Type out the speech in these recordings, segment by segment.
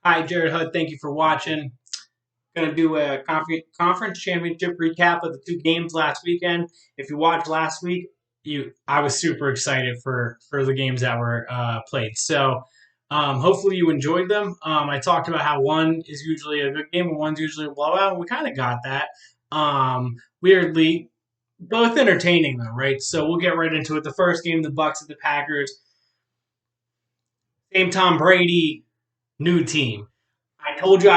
Hi, Jared Hood. Thank you for watching. Going to do a conference championship recap of the two games last weekend. If you watched last week, I was super excited for the games that were played. So hopefully you enjoyed them. I talked about how one is usually a good game and one's usually a blowout. We kind of got that. Weirdly, both entertaining though, right? So we'll get right into it. The first game, the Bucks at the Packers. Same Tom Brady, new team. I told you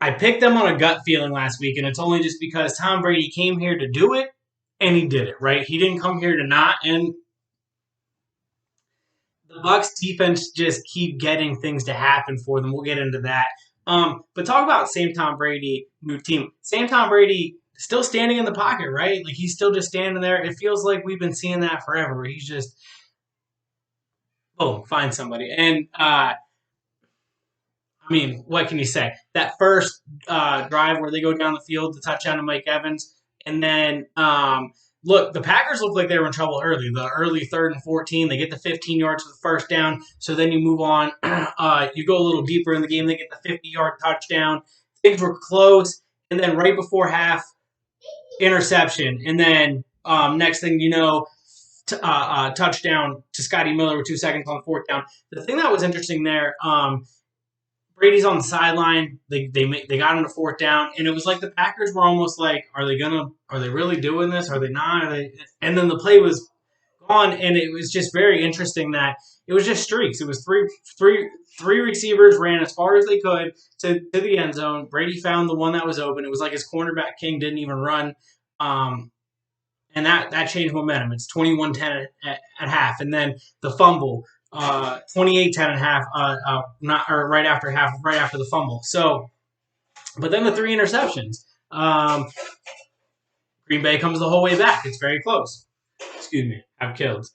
I picked them on a gut feeling last week, and it's only just because Tom Brady came here to do it, and he did it, right? He didn't come here to not, and the Bucks defense just keep getting things to happen for them. We'll get into that. But talk about same Tom Brady, new team. Same Tom Brady still standing in the pocket, right? Like he's still just standing there. It feels like we've been seeing that forever, where he's just, boom, find somebody. And I mean, what can you say? That first drive where they go down the field, the touchdown to Mike Evans, and then look, the Packers look like they were in trouble early. The early 3rd and 14, they get the 15 yards for the first down. So then you move on. You go a little deeper in the game, they get the 50-yard touchdown. Things were close, and then right before half, interception, and then next thing you know, touchdown to Scotty Miller with 2 seconds on 4th down. The thing that was interesting there. Brady's on the sideline. They got him to 4th down, and it was like the Packers were almost like, are they really doing this? Are they not? And then the play was gone, and it was just very interesting that it was just streaks. It was three receivers ran as far as they could to the end zone. Brady found the one that was open. It was like his cornerback King didn't even run. And that changed momentum. It's 21-10 at half, and then the fumble. 28-10 and a half, not or right after half, right after the fumble. So, but then the 3 interceptions. Green Bay comes the whole way back. It's very close. Excuse me. Have kids.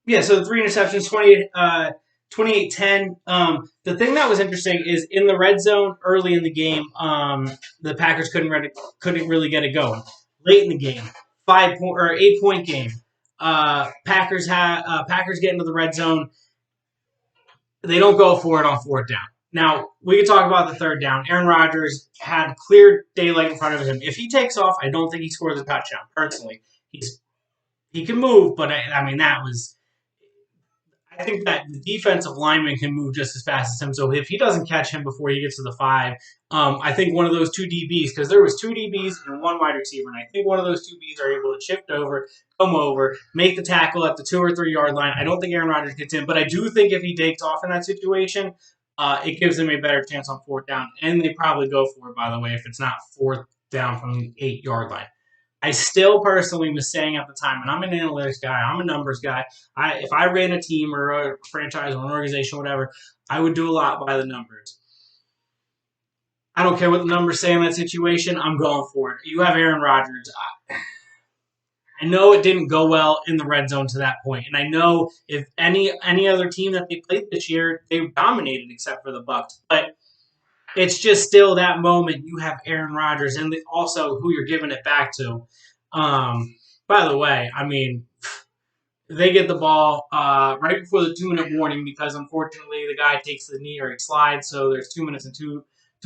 Yeah. So the 3 interceptions, 28-10. The thing that was interesting is in the red zone early in the game, the Packers couldn't really get it going. Late in the game, 8-point game. Packers get into the red zone. They don't go for it on 4th down. Now we can talk about the 3rd down. Aaron Rodgers had clear daylight in front of him. If he takes off, I don't think he scores a touchdown. Personally, he can move, but I mean that was. I think that the defensive lineman can move just as fast as him. So if he doesn't catch him before he gets to the 5, I think one of those 2 DBs, because there was 2 DBs and 1 wide receiver, and I think one of those 2 Bs are able to shift over, come over, make the tackle at the 2 or 3 yard line. I don't think Aaron Rodgers gets in, but I do think if he takes off in that situation, it gives them a better chance on 4th down. And they probably go for it, by the way, if it's not 4th down from the 8-yard line. I still personally was saying at the time, and I'm an analytics guy, I'm a numbers guy. If I ran a team or a franchise or an organization or whatever, I would do a lot by the numbers. I don't care what the numbers say in that situation. I'm going for it. You have Aaron Rodgers. I know it didn't go well in the red zone to that point, and I know if any other team that they played this year, they dominated except for the Bucks. But it's just still that moment you have Aaron Rodgers and also who you're giving it back to. By the way, I mean, they get the ball right before the 2-minute warning because unfortunately the guy takes the knee or he slides, so there's 2 minutes and 2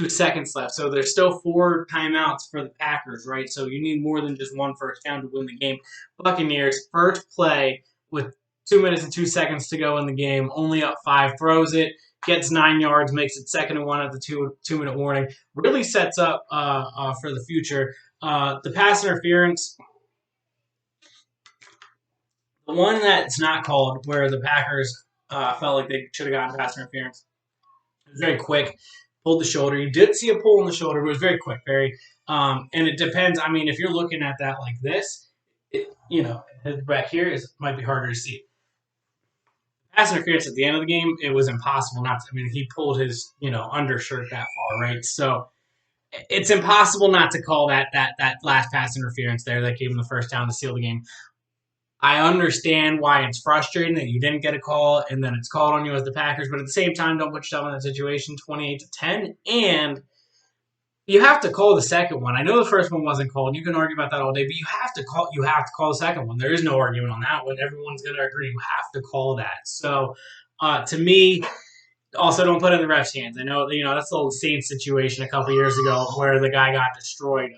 seconds left. So there's still 4 timeouts for the Packers, right? So you need more than just 1 first down to win the game. Buccaneers, first play with 2 minutes and 2 seconds to go in the game, only up 5, throws it, gets 9 yards, makes it 2nd and 1 at the 2-minute warning. Really sets up for the future. The pass interference, the one that's not called, where the Packers felt like they should have gotten pass interference. It was very quick. Pulled the shoulder. You did see a pull in the shoulder, but it was very quick. And it depends. I mean, if you're looking at that like this, back here might be harder to see. Pass interference at the end of the game, it was impossible not to. I mean, he pulled his, undershirt that far, right? So it's impossible not to call that last pass interference there that gave him the first down to seal the game. I understand why it's frustrating that you didn't get a call and then it's called on you as the Packers, but at the same time, don't put yourself in that situation. 28-10, and You have to call the second one. I know the first one wasn't called. You can argue about that all day, but you have to call. You have to call the second one. There is no argument on that one. Everyone's going to agree. You have to call that. So, to me, also don't put it in the ref's hands. I know that's the old Saints situation a couple years ago where the guy got destroyed,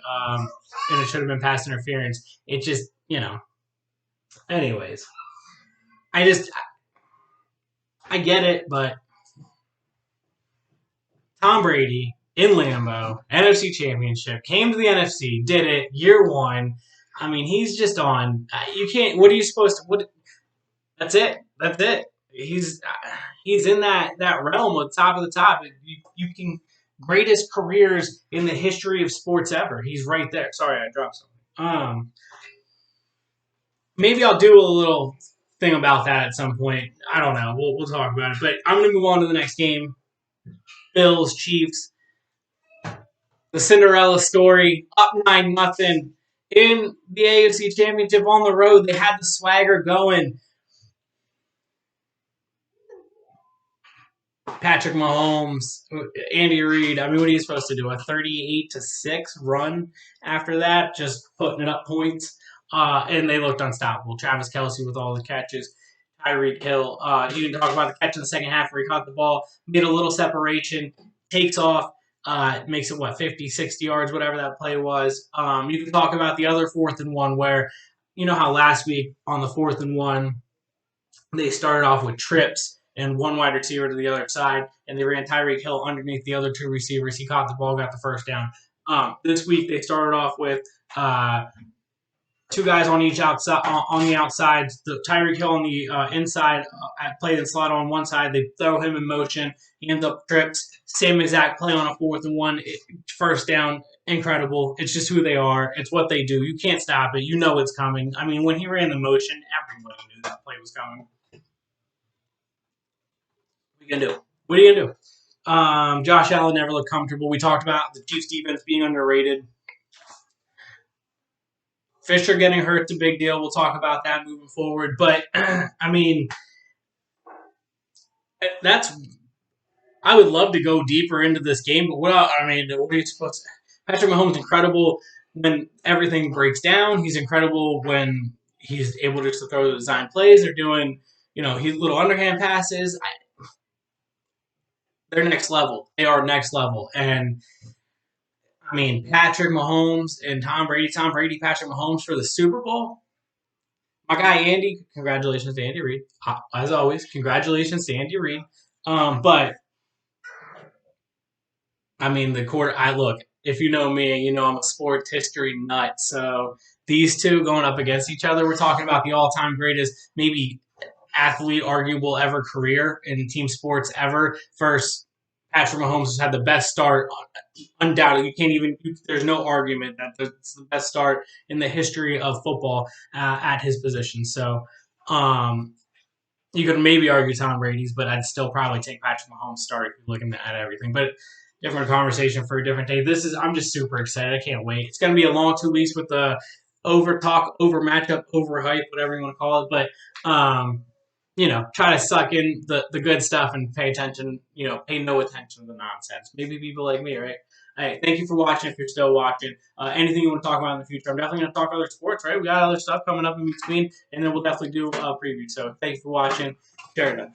and it should have been pass interference. It just anyways. I get it, but Tom Brady in Lambeau, NFC Championship, came to the NFC, did it, year one. I mean, he's just on. You can't. What are you supposed to? What? That's it. That's it. He's in that realm of top of the top. You can greatest careers in the history of sports ever. He's right there. Sorry, I dropped something. Maybe I'll do a little thing about that at some point. I don't know. We'll talk about it. But I'm going to move on to the next game. Bills, Chiefs. The Cinderella story, up 9-0 in the AFC Championship on the road. They had the swagger going. Patrick Mahomes, Andy Reid. I mean, what are you supposed to do? A 38-6 run after that, just putting it up points. And they looked unstoppable. Travis Kelce with all the catches. Tyreek Hill. You can talk about the catch in the second half where he caught the ball, made a little separation, takes off. Makes it 50, 60 yards, whatever that play was. You can talk about the other 4th and 1 where, you know how last week on the 4th and 1 they started off with trips and one wide receiver to the other side, and they ran Tyreek Hill underneath the other 2 receivers. He caught the ball, got the first down. This week they started off with 2 guys on each outside on the outside. The Tyreek Hill on the inside, played in slot on one side. They throw him in motion. He ends up trips. Same exact play on a 4th and 1, first down. Incredible. It's just who they are. It's what they do. You can't stop it. You know it's coming. I mean, when he ran the motion, everybody knew that play was coming. What are you gonna do? What are you gonna do? Josh Allen never looked comfortable. We talked about the Chiefs defense being underrated. Fisher getting hurt's a big deal. We'll talk about that moving forward. But, I mean, I would love to go deeper into this game, but what are you supposed to? Patrick Mahomes is incredible when everything breaks down. He's incredible when he's able to throw the design plays. They're doing, his little underhand passes. They're next level. They are next level. And I mean, Patrick Mahomes and Tom Brady, Patrick Mahomes for the Super Bowl. My guy Andy, congratulations to Andy Reid. As always, congratulations to Andy Reid. But I mean, if you know me, you know I'm a sports history nut. So these two going up against each other, we're talking about the all-time greatest, maybe athlete arguable ever career in team sports ever. First, Patrick Mahomes has had the best start, undoubtedly. There's no argument that it's the best start in the history of football at his position. So, you could maybe argue Tom Brady's, but I'd still probably take Patrick Mahomes' start if you're looking at everything. But different conversation for a different day. I'm just super excited. I can't wait. It's going to be a long 2 weeks with the over talk, over matchup, over hype, whatever you want to call it. But, try to suck in the good stuff and pay attention, pay no attention to the nonsense. Maybe people like me, right? Hey, thank you for watching if you're still watching. Anything you want to talk about in the future, I'm definitely going to talk other sports, right? We got other stuff coming up in between, and then we'll definitely do a preview. So thank you for watching. Share it up.